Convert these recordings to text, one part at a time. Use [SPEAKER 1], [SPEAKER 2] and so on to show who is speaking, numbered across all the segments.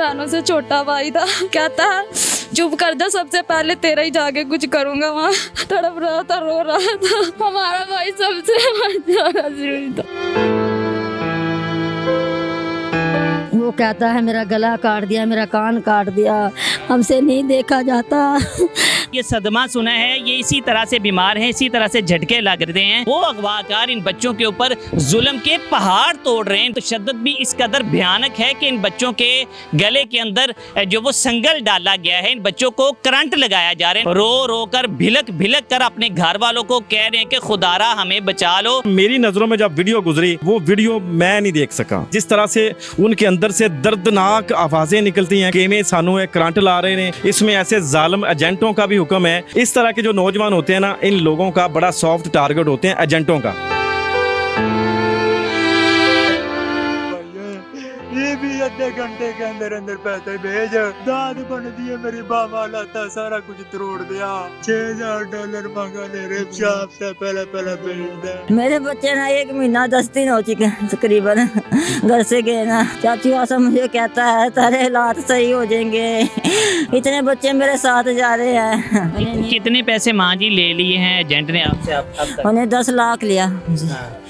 [SPEAKER 1] बहनों से छोटा भाई था। कहता है चुप कर जा, सबसे पहले तेरा ही जाके कुछ करूंगा। वहाँ तड़प रहा था, रो रहा था। हमारा भाई सबसे ज्यादा जरूरी था।
[SPEAKER 2] वो कहता है मेरा गला काट दिया, मेरा कान काट दिया, हमसे नहीं देखा जाता।
[SPEAKER 3] ये सदमा सुना है, ये इसी तरह से बीमार हैं, इसी तरह से झटके लग रहे हैं। वो अगवाकार इन बच्चों के ऊपर जुल्म के पहाड़ तोड़ रहे हैं। तो तशद्दुद भी इस कदर भयानक है कि इन बच्चों के गले के अंदर जो वो संगल डाला गया है, इन बच्चों को करंट लगाया जा रहा है। रो रो कर भिलक भिलक कर अपने घर वालों को कह रहे हैं कि खुदारा हमें बचा लो।
[SPEAKER 4] मेरी नजरों में जब वीडियो गुजरी, वो वीडियो मैं नहीं देख सका। जिस तरह से उनके अंदर से दर्दनाक आवाजें निकलती हैं कि में सानू करंट ला रहे हैं, इसमें ऐसे जालिम एजेंटों का भी हुक्म है। इस तरह के जो नौजवान होते हैं ना, इन लोगों का बड़ा सॉफ्ट टारगेट होते हैं एजेंटों का।
[SPEAKER 5] ये भी आधे घंटे के अंदर अंदर पैसे भेज। दाद बन दिए, मेरी बाबा लाता सारा कुछ तोड़ दिया। $6000 मांगा मेरे शाप से पहले भेज दे।
[SPEAKER 2] मेरे बच्चे ना 1 महीना 10 दिन हो चुके हैं तकरीबन घर से गए ना। चाचू आसा मुझे कहता है तेरे हालात सही हो जाएंगे। इतने बच्चे मेरे साथ जा रहे हैं।
[SPEAKER 3] कितने पैसे माँ जी ले लिए हैं एजेंट ने आपसे अब तक?
[SPEAKER 2] उन्हें 10 लाख लिया।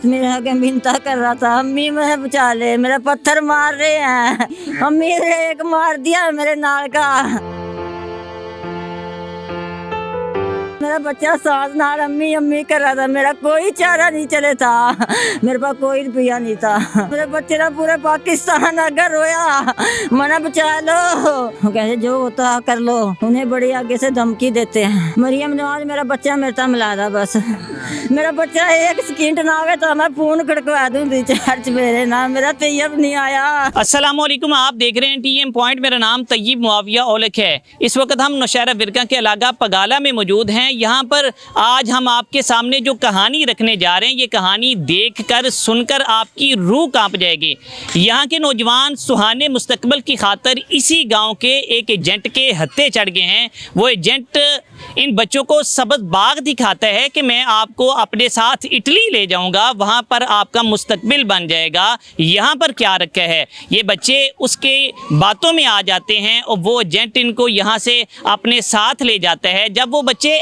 [SPEAKER 2] मेरे आगे मिन्नता कर रहा था, अम्मी मुझे बचा ले, मेरा पत्थर मार रहे हैं। अम्मी ने एक मार दिया मेरे नाल का। मेरा बच्चा सांस नाल अम्मी अम्मी कर रहा था। मेरा कोई चारा नहीं चले था, मेरे पास कोई रुपया नहीं था। मेरे बच्चे ना पूरे पाकिस्तान अगर रोया, मना बचा लो, कहते जो होता कर लो। उन्हें बड़ी आगे से धमकी देते हैं। मरियम नवाज मेरा बच्चा मेरे साथ मिला था। बस मेरा बच्चा 1 सेकंड ना आवे तो मैं फोन खड़कवा दूंगी चर्च मेरे ना। मेरा तैयब नहीं आया।
[SPEAKER 3] अस्सलामुअलैकुम, आप देख रहे हैं TM पॉइंट। मेरा नाम तैयब मुआविया औलख है। इस वक्त हम नौशहरा विरका के इलाका पगाला में मौजूद हैं। यहाँ पर आज हम आपके सामने जो कहानी रखने जा रहे हैं, ये कहानी देखकर सुनकर आपकी रूह कांप जाएगी। यहाँ के नौजवान सुहाने मुस्तकबल की खातिर इसी गांव के एक एजेंट के हत्थे चढ़ गए हैं। वो एजेंट इन बच्चों को सबज बाग दिखाता है कि मैं आपको अपने साथ इटली ले जाऊंगा, वहाँ पर आपका मुस्तकबिल बन जाएगा। यहाँ पर क्या रखा है, ये बच्चे उसके बातों में आ जाते हैं और वो एजेंट इनको यहाँ से अपने साथ ले जाता है। जब वो बच्चे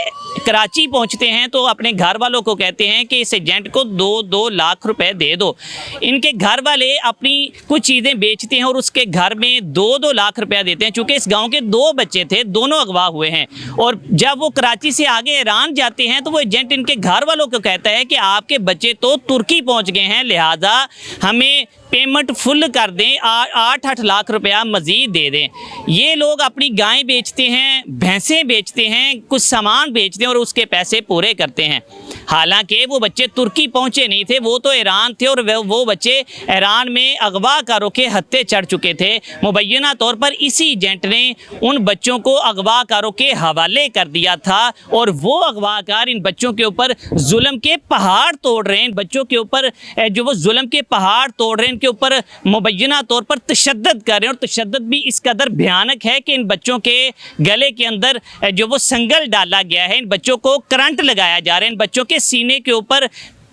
[SPEAKER 3] कराची पहुँचते हैं तो अपने घर वालों को कहते हैं कि इस एजेंट को 2-2 लाख रुपए दे दो। इनके घर वाले अपनी कुछ चीज़ें बेचते हैं और उसके घर में 2-2 लाख रुपया देते हैं। चूँकि इस गाँव के 2 बच्चे थे, दोनों अगवा हुए हैं। और जब वो कराची से आगे ईरान जाते हैं तो वो एजेंट इनके घर वालों को कहता है कि आपके बच्चे तो तुर्की पहुंच गए हैं, लिहाजा हमें पेमेंट फुल कर दें, 8-8 लाख रुपया मज़ीद दे दें। ये लोग अपनी गायें बेचते हैं, भैंसें बेचते हैं, कुछ सामान बेचते हैं और उसके पैसे पूरे करते हैं। हालांकि वो बच्चे तुर्की पहुंचे नहीं थे, वो तो ईरान थे और वो बच्चे ईरान में अगवाकारों के हत्थे चढ़ चुके थे। मुबैना तौर पर इसी एजेंट ने उन बच्चों को अगवाकारों के हवाले कर दिया था और वो अगवाकार इन बच्चों के ऊपर जुल्म के पहाड़ तोड़ रहे हैं। बच्चों के ऊपर जो वो जुल्म के पहाड़ तोड़ रहे हैं, इनके ऊपर मुबैना तौर पर तशद्दुद कर रहे हैं। और तशद्दुद भी इस कदर भयानक है कि इन बच्चों के गले के अंदर जो वो संगल डाला गया है, इन बच्चों को करंट लगाया जा रहा है। इन बच्चों के सीने के ऊपर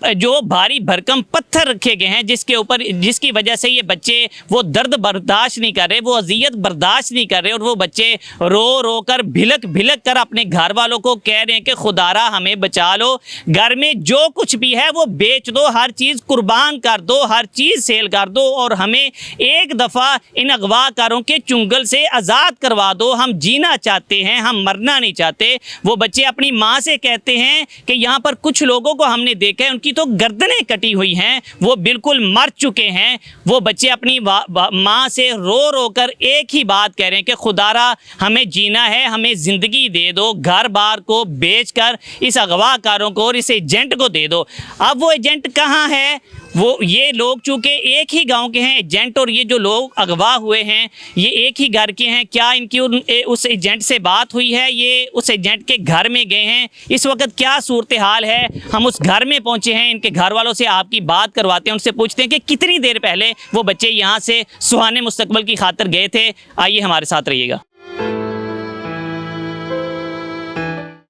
[SPEAKER 3] जो भारी भरकम पत्थर रखे गए हैं, जिसकी वजह से ये बच्चे वो दर्द बर्दाश्त नहीं कर रहे, वो अजियत बर्दाश्त नहीं कर रहे और वो बच्चे रो रो कर भिलक भिलक कर अपने घर वालों को कह रहे हैं कि खुदारा हमें बचा लो। घर में जो कुछ भी है वो बेच दो, हर चीज़ कुर्बान कर दो, हर चीज़ सेल कर दो और हमें एक दफ़ा इन अगवाकारों के चुंगल से आज़ाद करवा दो। हम जीना चाहते हैं, हम मरना नहीं चाहते। वो बच्चे अपनी माँ से कहते हैं कि यहाँ पर कुछ लोगों को हमने देखा है, उनकी तो गर्दनें कटी हुई हैं, वो बिल्कुल मर चुके हैं। वो बच्चे अपनी माँ से रो रो कर एक ही बात कह रहे हैं कि खुदारा हमें जीना है, हमें ज़िंदगी दे दो। घर बार को बेचकर इस अगवाकारों को और इस एजेंट को दे दो। अब वो एजेंट कहाँ है? वो ये लोग चूँकि एक ही गांव के हैं, एजेंट और ये जो लोग अगवा हुए हैं ये एक ही घर के हैं। क्या इनकी उस एजेंट से बात हुई है? ये उस एजेंट के घर में गए हैं? इस वक्त क्या सूरत हाल है? हम उस घर में पहुंचे हैं, इनके घर वालों से आपकी बात करवाते हैं, उनसे पूछते हैं कि कितनी देर पहले वो बच्चे यहाँ से सुहाने मुस्तकबल की खातिर गए थे। आइए हमारे साथ रहिएगा।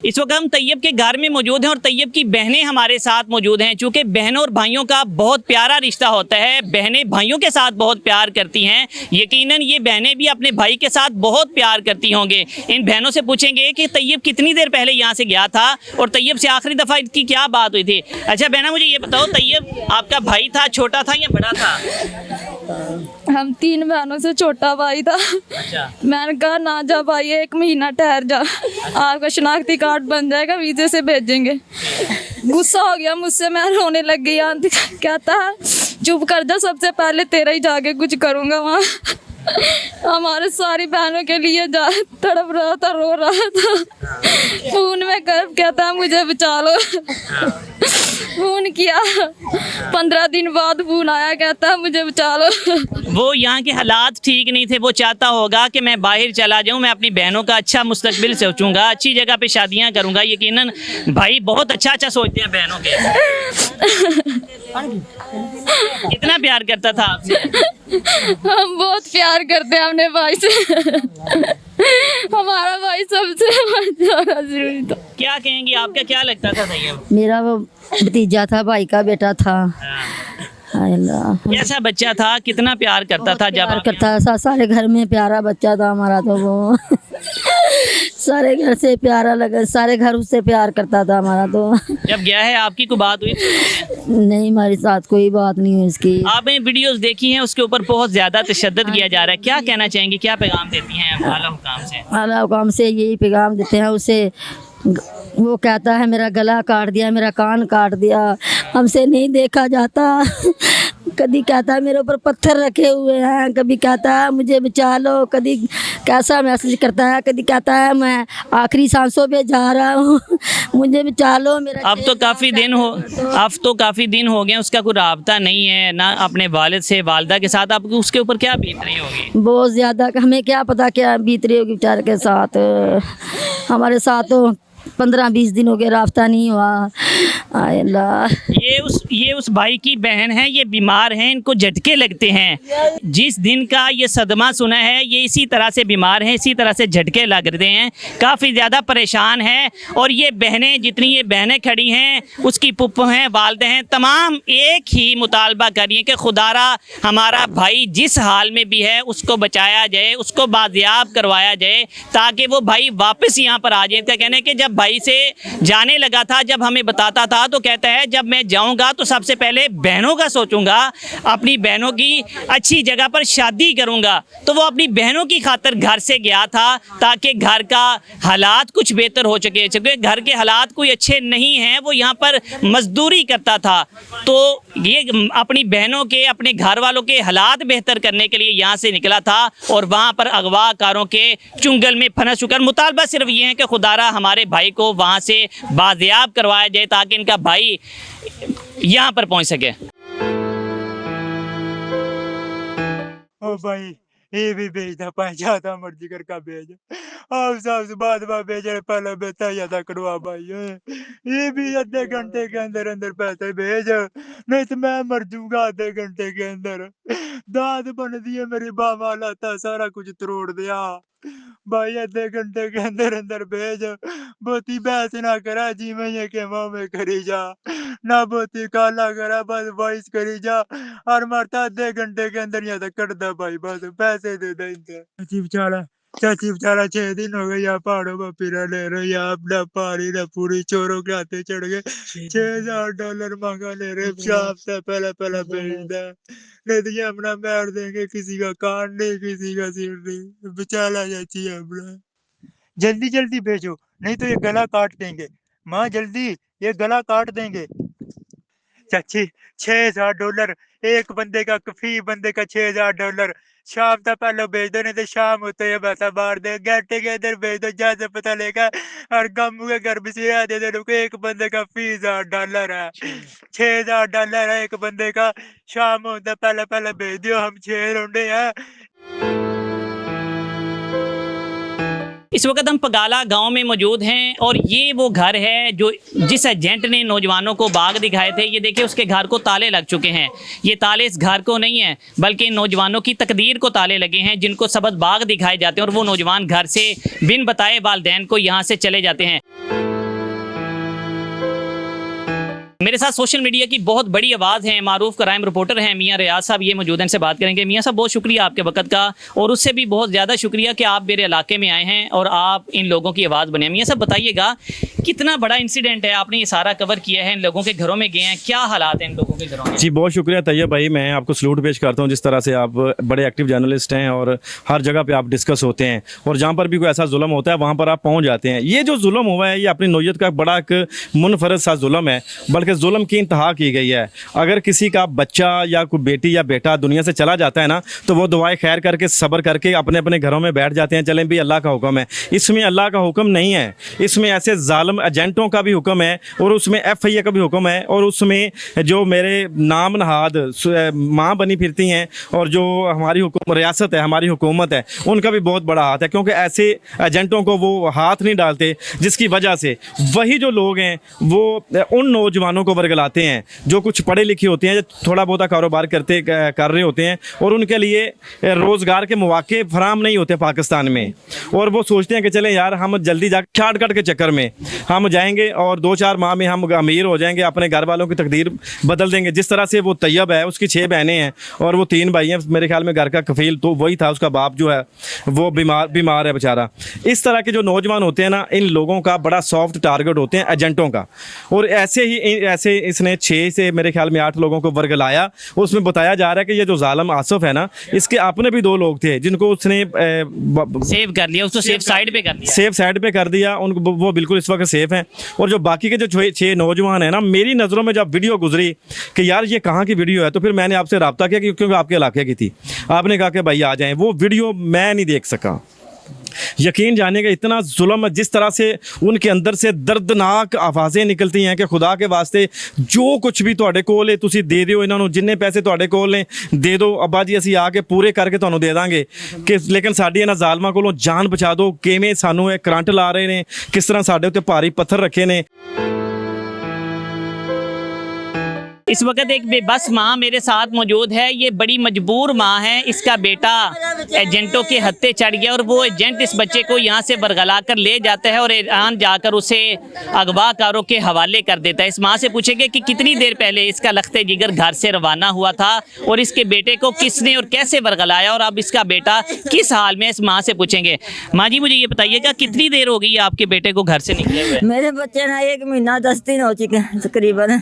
[SPEAKER 3] इस वक्त हम तैयब के घर में मौजूद हैं और तैयब की बहनें हमारे साथ मौजूद हैं। चूँकि बहनों और भाइयों का बहुत प्यारा रिश्ता होता है, बहनें भाइयों के साथ बहुत प्यार करती हैं, यकीनन ये बहनें भी अपने भाई के साथ बहुत प्यार करती होंगे। इन बहनों से पूछेंगे कि तैयब कितनी देर पहले यहाँ से गया था और तैयब से आखिरी दफ़ा इसकी क्या बात हुई थी। अच्छा बहना, मुझे ये बताओ, तैयब आपका भाई था, छोटा था या बड़ा था?
[SPEAKER 1] हम 3 बहनों से छोटा भाई था।
[SPEAKER 3] अच्छा।
[SPEAKER 1] मैंने कहा ना जा भाई, 1 महीना ठहर जा, आपका शनाख्ती कार्ड बन जाएगा, वीजे से भेजेंगे। गुस्सा हो गया मुझसे, मैं रोने लग गई। आंटी कहता है चुप कर जा, सबसे पहले तेरा ही जाके कुछ करूँगा वहाँ। हमारे सारी बहनों के लिए जा तड़प रहा था, रो रहा था। फोन में कर कहता मुझे बचा लो। फोन किया, 15 दिन बाद फोन आया, कहता मुझे बचा लो।
[SPEAKER 3] वो यहाँ के हालात ठीक नहीं थे, वो चाहता होगा कि मैं बाहर चला जाऊँ, मैं अपनी बहनों का अच्छा मुस्तकबिल सोचूंगा, अच्छी जगह पे शादियाँ करूँगा। यकीनन भाई बहुत अच्छा सोचते हैं बहनों के। कितना प्यार करता था आपसे?
[SPEAKER 1] हम बहुत प्यार करते हैं अपने भाई से। हमारा भाई सबसे ज़्यादा जरूरी था।
[SPEAKER 3] क्या कहेंगी, आपका क्या लगता था तैयब?
[SPEAKER 2] मेरा वो भतीजा था, भाई का बेटा था। हाय अल्लाह,
[SPEAKER 3] कैसा बच्चा था, कितना प्यार करता था? जब
[SPEAKER 2] प्यार करता था, सारे घर में प्यारा बच्चा था हमारा। तो वो सारे घर से प्यारा लगा, सारे घर उससे प्यार करता था हमारा। तो
[SPEAKER 3] जब गया है आपकी कोई बात हुई?
[SPEAKER 2] नहीं, हमारे साथ कोई बात नहीं हुई इसकी।
[SPEAKER 3] आपने वीडियोस देखी हैं, उसके ऊपर बहुत ज्यादा तशद्दुद किया जा रहा है, क्या कहना चाहेंगी, क्या पैगाम देती हैं आला हुकाम से?
[SPEAKER 2] आला हुकाम से यही पैगाम देते हैं उसे। वो कहता है मेरा गला काट दिया, मेरा कान काट दिया, हमसे नहीं देखा जाता। कभी कहता है मेरे ऊपर पत्थर रखे हुए हैं, कभी कहता है मुझे बचा लो, कभी कैसा मैसेज करता है, कभी कहता है मैं आखिरी सांसों पे जा रहा हूँ, मुझे बचा लो। मेरा
[SPEAKER 3] अब तो काफ़ी दिन हो गए, उसका कोई राब्ता नहीं है ना अपने वालिद से, वालदा के साथ। आपको उसके ऊपर क्या बीत रही होगी?
[SPEAKER 2] बहुत ज़्यादा, हमें क्या पता क्या बीत रही होगी बेचारे के साथ। हमारे साथ तो 15-20 दिन हो गए, रास्ता नहीं हुआ। आय अल्लाह,
[SPEAKER 3] ये उस भाई की बहन है, ये बीमार हैं, इनको झटके लगते हैं। जिस दिन का ये सदमा सुना है, ये इसी तरह से बीमार हैं, इसी तरह से झटके लग रहे हैं, काफ़ी ज़्यादा परेशान हैं। और ये बहनें, जितनी ये बहनें खड़ी हैं, उसकी पुप्पो हैं, वालदे हैं, तमाम एक ही मुतालबा कर रही हैं कि खुदारा हमारा भाई जिस हाल में भी है उसको बचाया जाए, उसको बाजियाब करवाया जाए, ताकि वो भाई वापस यहाँ पर आ जाए। इसका कहना है कि जब भाई से जाने लगा था, जब हमें बताता था, तो कहता है जब मैं जाऊंगा तो सबसे पहले बहनों का सोचूंगा, अपनी बहनों की अच्छी जगह पर शादी करूंगा। तो वो अपनी बहनों की खातिर घर से गया था, ताकि घर का हालात कुछ बेहतर हो सके। घर के हालात कोई अच्छे नहीं हैं, वो यहाँ पर मजदूरी करता था। तो ये अपनी बहनों के, अपने घर वालों के हालात बेहतर करने के लिए यहाँ से निकला था और वहाँ पर अगवाकारों के चुंगल में फंस चुका। मुतालबा सिर्फ ये है कि खुदारा हमारे भाई को वहाँ से बाजियाब करवाया जाए, ताकि इनका भाई यहाँ पर पहुँच सके।
[SPEAKER 5] ओ भाई, ये भी भेजता, पहुंचाता मर्जी कर का भेज। आप सबसे बाद में भेजे, पहले बेचा जाता कड़वा भाई। ये भी आधे घंटे के अंदर अंदर पैसे भेज, नहीं तो मैं मर जाऊंगा आधे घंटे के अंदर। दांत बन दिए, मेरी बाबा लाता सारा कुछ तोड़ दिया। भाई आधे घंटे के अंदर अंदर भेज, बहुती बहस ना करा जी, मैं ये के मुँह में करी जा, ना बहुती काला करा, बस वॉइस करी जा। और मरता आधे घंटे के अंदर यहाँ तक कर दे भाई, बस पैसे दे दे इनसे। चाची बेचारा 6 दिन हो गए यहाँ पहाड़ों में फिरा ले रहे, यहाँ अपना पारी ना पूरी चोरों के हाथे चढ़ गए। $6000 मांगा ले रहे, शाम से पहले भेज दे, नहीं तो ये अपना मार देंगे, किसी का कान नहीं, किसी का सिर नहीं। बेचारा चाची अपना जल्दी जल्दी भेजो, नहीं तो ये गला काट देंगे। माँ जल्दी, ये गला काट देंगे। चाची $6000 एक बंदे का, कफी बंदे का $6000। शाम तक पहले भेज दो, नहीं तो शाम होते ही पैसा मार दे। घंटे के अंदर भेज दो, जहाँ से पता लेगा। और गम्मू के घर में से दे दो, एक बंदे का $20,000 है। $6000 है एक बंदे का। शाम होता पहले भेज दियो, हम 6 रोंडे हैं।
[SPEAKER 3] इस वक्त हम पगाला गांव में मौजूद हैं और ये वो घर है जो जिस एजेंट ने नौजवानों को बाग दिखाए थे। ये देखिए, उसके घर को ताले लग चुके हैं। ये ताले इस घर को नहीं है, बल्कि नौजवानों की तकदीर को ताले लगे हैं, जिनको सबद बाग दिखाए जाते हैं और वो नौजवान घर से बिन बताए वालिदैन को यहाँ से चले जाते हैं। मेरे साथ सोशल मीडिया की बहुत बड़ी आवाज़ है, मारूफ क्राइम रिपोर्टर हैं मियां रियाज साहब, ये मौजूद हैं, इनसे बात करेंगे। मियां साहब बहुत शुक्रिया आपके वक्त का, और उससे भी बहुत ज़्यादा शुक्रिया कि आप मेरे इलाके में आए हैं और आप इन लोगों की आवाज़ बने। मियां साहब बताइएगा कितना बड़ा इंसिडेंट है, आपने ये सारा कवर किया है, इन लोगों के घरों में गए हैं, क्या हालात हैं इन लोगों के घरों में?
[SPEAKER 4] जी बहुत शुक्रिया तैयब भाई, मैं आपको सलूट पेश करता हूँ जिस तरह से आप बड़े एक्टिव जर्नलिस्ट हैं और हर जगह पे आप डिस्कस होते हैं, और जहाँ पर भी कोई ऐसा जुल्म होता है वहाँ पर आप पहुँच जाते हैं। ये जो जुल्म हुआ है ये अपनी नौयत का बड़ा एक मुनफरद सा जुल्म है, बल्कि जुल्म की इंतहा की गई है। अगर किसी का बच्चा या कोई बेटी या बेटा दुनिया से चला जाता है ना, तो वो दुआएं खैर करके सब्र करके अपने अपने घरों में बैठ जाते हैं, चलें भी अल्लाह का हुक्म है। इसमें अल्लाह का हुक्म नहीं है, इसमें ऐसे जालिम एजेंटों का भी हुक्म है, और उसमें FIA का भी हुक्म है, और उसमें जो मेरे नाम नहाद माँ बनी फिरती हैं और जो हमारी रियासत है, हमारी हुकूमत है, उनका भी बहुत बड़ा हाथ है, क्योंकि ऐसे एजेंटों को वो हाथ नहीं डालते जिसकी वजह से वही जो लोग हैं वो उन नौजवानों को वर्गलाते हैं जो कुछ पढ़े लिखे होते हैं, जो थोड़ा बहुत कारोबार कर रहे होते हैं, और उनके लिए रोज़गार के मौके फराम नहीं होते पाकिस्तान में, और वो सोचते हैं कि चलें यार हम जल्दी जा शॉर्टकट के चक्कर में हम जाएंगे और 2-4 माह में हम अमीर हो जाएंगे, अपने घर वालों की तकदीर बदल देंगे। जिस तरह से वो तैयब है, उसकी 6 बहनें हैं और वो 3 भाई हैं, मेरे ख्याल में घर का कफील तो वही था, उसका बाप जो है वो बीमार है बेचारा। इस तरह के जो नौजवान होते हैं ना, इन लोगों का बड़ा सॉफ्ट टारगेट होते हैं एजेंटों का, और ऐसे इसने 6 से मेरे ख्याल में 8 लोगों को वर्गलाया। उसमें बताया जा रहा है कि ये जो जालिम आसिफ है ना, इसके अपने भी 2 लोग थे जिनको उसने
[SPEAKER 3] सेव कर लिया, उसको सेफ
[SPEAKER 4] साइड पे कर दिया, उनको वो बिल्कुल इस वक्त सेफ हैं। और जो बाकी के जो 6 नौजवान हैं ना, मेरी नज़रों में जब वीडियो गुजरी कि यार ये कहाँ की वीडियो है, तो फिर मैंने आपसे रब्ता किया क्योंकि आपके इलाके की थी। आपने कहा कि भाई आ जाएं, वो वीडियो मैं नहीं देख सका। यकीन जाने का इतना जुल्म, जिस तरह से उनके अंदर से दर्दनाक आवाज़ें निकलती हैं कि खुदा के वास्ते जो कुछ भी तुहाडे कोल है तुसी दे दिओ, इन्होंने जिन्ने पैसे तुहाडे कोल ने दे दो, अब्बा जी असीं आके पूरे करके तुहानूं दे दांगे, कि लेकिन साडी इन्हां ज़ालमां कोलों जान बचा दो। किवें सानूं इह करंट ला रहे ने, किस तरह साडे उत्ते भारी पत्थर रखे ने।
[SPEAKER 3] इस वक्त एक बेबस माँ मेरे साथ मौजूद है, ये बड़ी मजबूर माँ है, इसका बेटा एजेंटों के हत्थे चढ़ गया और वो एजेंट इस बच्चे को यहाँ से बरगला कर ले जाता है और ईरान जाकर उसे अगवाकारों के हवाले कर देता है। इस माँ से पूछेंगे कि कितनी देर पहले इसका लख्ते जिगर घर से रवाना हुआ था और इसके बेटे को किसने और कैसे बरगलाया और अब इसका बेटा किस हाल में, इस माँ से पूछेंगे। माँ जी मुझे ये बताइएगा कितनी देर हो गई है आपके बेटे को घर से निकले हुए?
[SPEAKER 2] मेरे बच्चे ना 1 महीना 10 दिन हो चुके तकरीबन,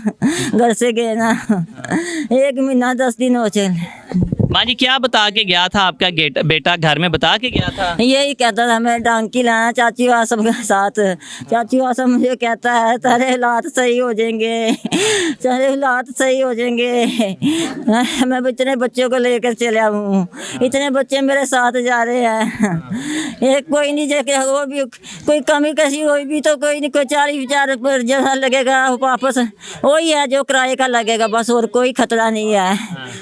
[SPEAKER 2] घर से गए ना 1 महीना 10 दिन हो चले।
[SPEAKER 3] माँ जी क्या बता के गया था आपका बेटा, घर में बता के गया था?
[SPEAKER 2] यही कहता था मैं डांकी लाना चाची आसम के साथ। चाची आसम मुझे कहता है तेरे हालात सही हो जाएंगे, तेरे हालात सही हो जाएंगे। मैं इतने बच्चों को लेकर चला हूँ, इतने बच्चे मेरे साथ जा रहे हैं। एक कोई नहीं देखे, वो भी कोई कमी कसी हुई भी तो कोई नहीं, कोई 40-50 पर जैसा लगेगा वापस वही है जो किराए का लगेगा बस, और कोई खतरा नहीं है,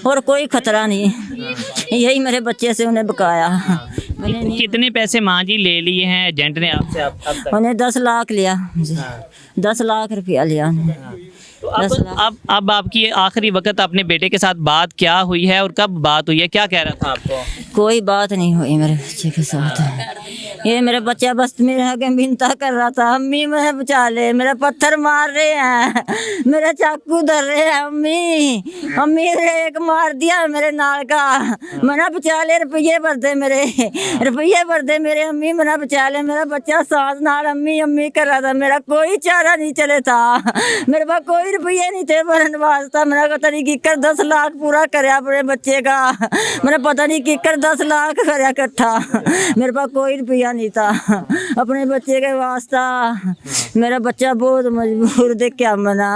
[SPEAKER 2] और कोई खतरा नहीं। यही मेरे बच्चे से उन्हें बकाया।
[SPEAKER 3] कितने पैसे माँ जी ले लिए हैं एजेंट ने आपसे अब तक?
[SPEAKER 2] उन्हें 10 लाख लिया, 10 लाख रुपया लिया उन्हें।
[SPEAKER 3] तो अब आपकी आखिरी वक्त अपने बेटे के साथ बात क्या हुई है और कब बात हुई है, क्या कह रहा था आपको?
[SPEAKER 2] कोई बात नहीं हुई मेरे बच्चे के साथ। ये मेरा बच्चा बस मेरे आगे मिन्नता कर रहा था, अम्मी मुझे बचा ले, मेरा पत्थर मार रहे हैं, मेरा चाकू धर रहे हैं, अम्मी अम्मी एक मार दिया मेरे नाल का, मना बचा ले, रुपये भर दे मेरे, रुपये भर दे मेरे, अम्मी मना बचा ले। मेरा बच्चा सांस नाल अम्मी अम्मी कर रहा था, मेरा कोई चारा नहीं चले था, मेरे पास कोई रुपये नहीं थे भरन वास्ता। मेरा पता नहीं किकर 10 लाख पूरा करया अपने बच्चे का, मेरा पता नहीं किकर 10 लाख करया इकट्ठा, मेरे पास कोई रुपया नहीं था अपने बच्चे के वास्ता। मेरा बच्चा बहुत मजबूर देख क्या मना,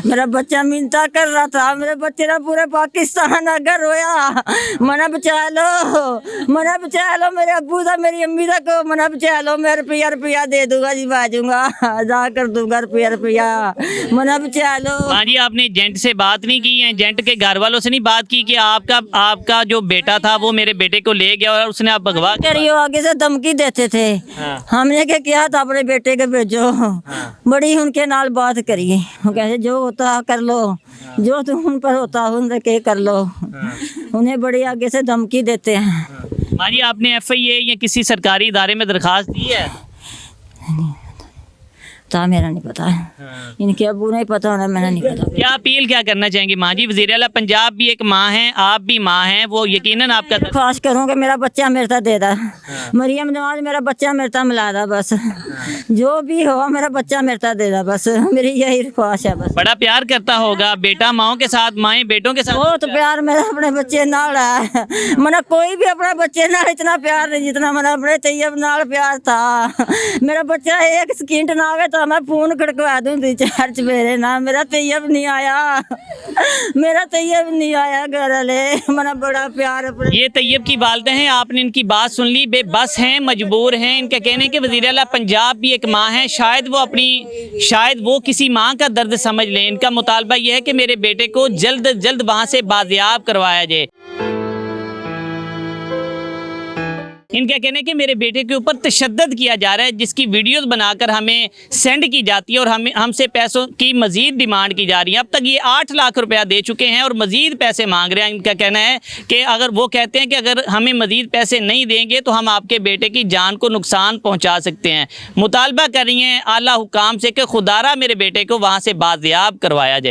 [SPEAKER 2] मेरा बच्चा मिन्नता कर रहा था, मेरे बच्चे ने पूरे पाकिस्तान अगर रोया, मना बचा लो, मना बचा लो, मेरे अब्बू था मेरी अम्मी था को मना बचा लो, मैं रुपया दे दूंगा जी, बाजूंगा अदा कर दूंगा रुपया, मना बचा लो।
[SPEAKER 3] हाँ जी, आपने एजेंट से बात नहीं की, एजेंट के घर वालों से नहीं बात की कि आपका जो बेटा था वो मेरे बेटे को ले गया और उसने आप अगवा
[SPEAKER 2] करियो, आगे से धमकी देते थे।
[SPEAKER 3] हाँ।
[SPEAKER 2] हमने क्या किया था अपने बेटे के भेजो,
[SPEAKER 3] हाँ।
[SPEAKER 2] बड़ी उनके नाल बात करिए, वो कहते जो होता कर लो, जो तुम उन पर होता उनके कर लो। हाँ। उन्हें बड़ी आगे से धमकी देते हैं।
[SPEAKER 3] हाँ जी, आपने FIA या किसी सरकारी इदारे में दरखास्त दी है?
[SPEAKER 2] था, मेरा नहीं पता है। इनके अबू नहीं पता होना, मैंने नहीं पता।
[SPEAKER 3] क्या अपील क्या करना चाहेंगे माँ जी? वज़ीर आला पंजाब भी एक माँ हैं, आप भी माँ हैं, वो यकीनन आपका
[SPEAKER 2] ख्वाहिश करूँगा मेरा बच्चा मेरे साथ दे दा, मरियम नवाज मेरा बच्चा मेरे साथ मिला दा, बस जो भी हो मेरा बच्चा मेरे साथ दे दा, बस मेरी यही ख्वाहिश है। बस
[SPEAKER 3] बड़ा प्यार करता होगा बेटा माओ के साथ, माएँ बेटों के साथ।
[SPEAKER 2] बहुत प्यार मेरा अपने बच्चे नाल है, मना कोई भी अपने बच्चे नाल इतना प्यार नहीं जितना मेरा अपने तैयब नाल प्यार था। मेरा बच्चा एक सेकंड ना आवे तो मैं फोन खड़कवा दूं चर्च मेरे ना, मेरा तैयब नहीं आया, मेरा तैयब नहीं आया घर वाले, मना बड़ा प्यार अपने।
[SPEAKER 3] ये तैयब की वालदा हैं, आपने इनकी बात सुन ली, बेबस हैं, मजबूर हैं। इनका कहने के वज़ीर आला पंजाब भी एक माँ है, शायद वो किसी माँ का दर्द समझ लें। इनका मुतालबा ये है कि मेरे बेटे को जल्द जल्द वहाँ से बाजियाब करवाया जाए। इनका कहना है कि मेरे बेटे के ऊपर तशद्दुद किया जा रहा है, जिसकी वीडियोस बनाकर हमें सेंड की जाती है और हमसे पैसों की मज़ीद डिमांड की जा रही है। अब तक ये 8 लाख रुपया दे चुके हैं और मज़ीद पैसे मांग रहे हैं। इनका कहना है कि अगर वो कहते हैं कि अगर हमें मज़ीद पैसे नहीं देंगे तो हम आपके बेटे की जान को नुकसान पहुँचा सकते हैं। मुतालबा कर रही हैं आला हुकाम से कि खुदारा मेरे बेटे को वहाँ से बाजियाब करवाया जाए।